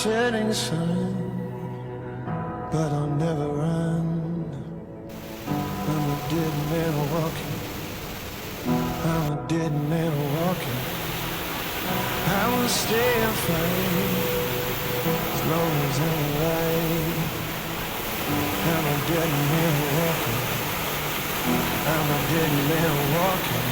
setting sun, but I'll never run. I'm a dead man walking. I'm a dead man walking. I will stay and fight as long as I'm alive. I'm a dead man walking. I'm a dead man walking.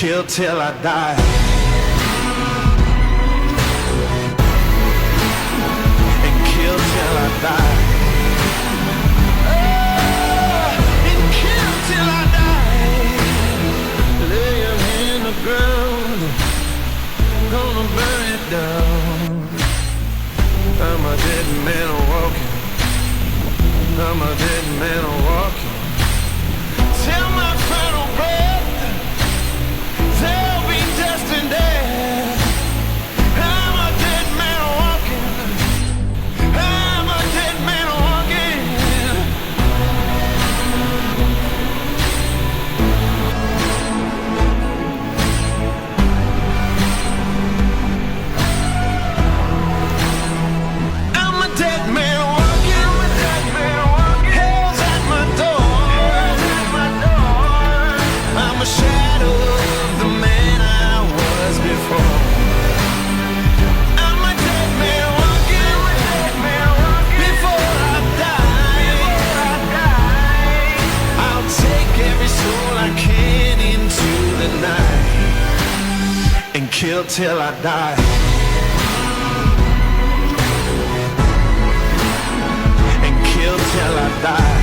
Kill till I die. And kill till I die. Oh, and kill till I die. Lay him in the ground, gonna burn it down. I'm a dead man walking. I'm a dead man walking. Till my final breath. They'll be destined dead. I'm a dead man walking. I'm a dead man walking. I'm a dead man walking. I'm a dead man walking. Hell's at my door. Hell's at my door. I'm a shadow. And kill till I die. And kill till I die.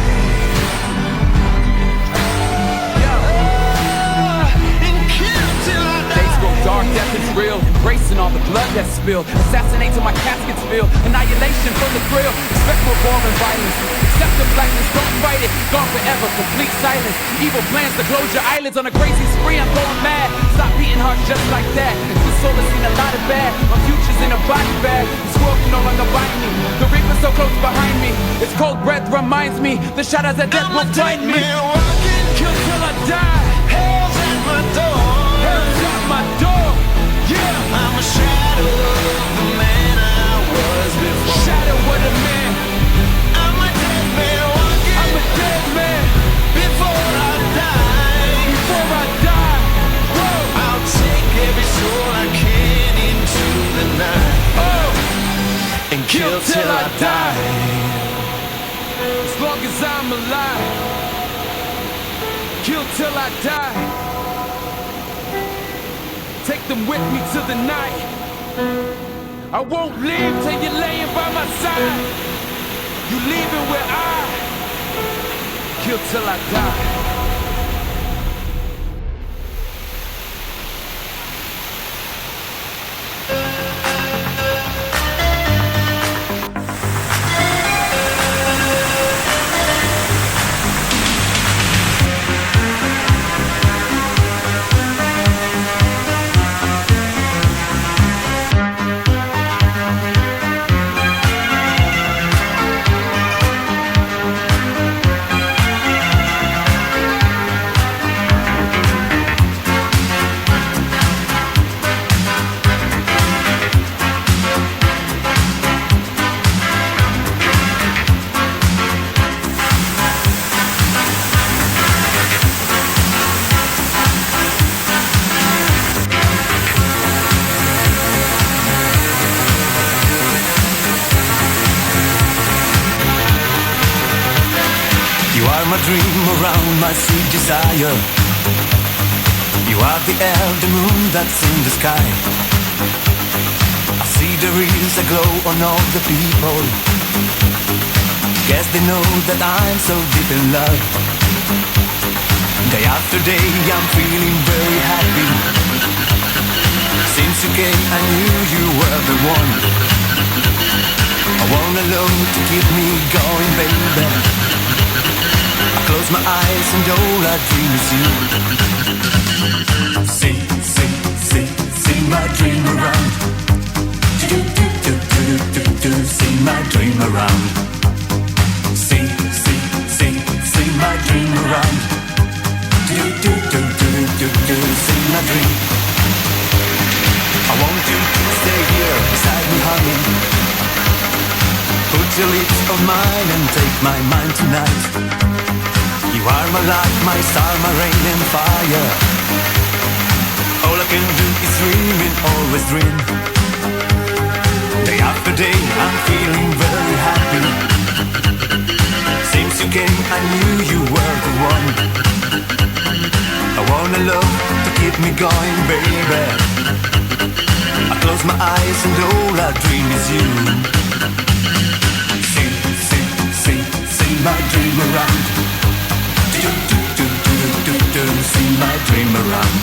And kill till I die. Days grow dark, death is real. Embracing all the blood that's spilled. Assassinate till my casket's filled. Annihilation for the thrill. Expect more war and violence. Accept the blackness, don't fight it. Gone forever, complete silence. Evil plans to close your eyelids on a crazy spree. I'm going mad. Stop beating hearts just like that. This soul has seen a lot of bad. My future's in a body bag. This world can no longer bind me. The reaper's so close behind me. Its cold breath reminds me. The shadows of death will find me. Kill till I die. Hell's at my door. Hell's at my door. Yeah, I'm a shadow of the man I was before. Shadow of the man. I'm a dead man walking. I'm a dead man. Before I die. Before I die. Whoa. I'll take every soul I can into the night. Oh. And kill till I die. As long as I'm alive. Kill till I die. Take them with me to the night. I won't leave till you're laying by my side. You leaving where I kill till I die. My dream around my sweet desire. You are the air, the moon that's in the sky. I see there is a glow on all the people. Guess they know that I'm so deep in love. Day after day I'm feeling very happy. Since you came I knew you were the one. I want a love to keep me going, baby. I close my eyes and all I dream is you. See, see, see, see my dream around. Do, do, do, do, do, do, see my dream around. See, see, see, see my dream around. Do, do, do, do, do, do, see my dream. I want you to stay here beside me, honey. Put your lips on mine and take my mind tonight. You are my light, my star, my rain and fire. All I can do is dream and always dream. Day after day I'm feeling very happy. Since you came I knew you were the one. I want a love to keep me going, baby. I close my eyes and all I dream is you. See, see, see, see my dream around. Do, do, do, do, do, do, see my dream around.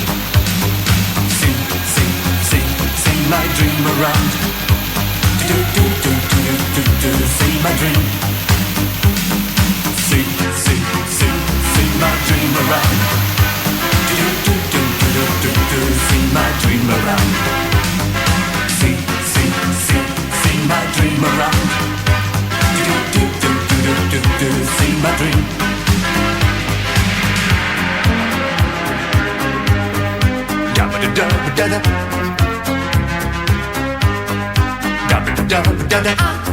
See, see, see, see my dream around. Do, do, do, do, do, do, see my dream. See, see, see, see my dream around. Do, do, do, do, do, do, see my dream around. See, see, see, see my dream around. Do, do, do, do, do, do, see my dream. Da-ba-da-da-ba-da-da. Da-ba-da-da-ba-da-da.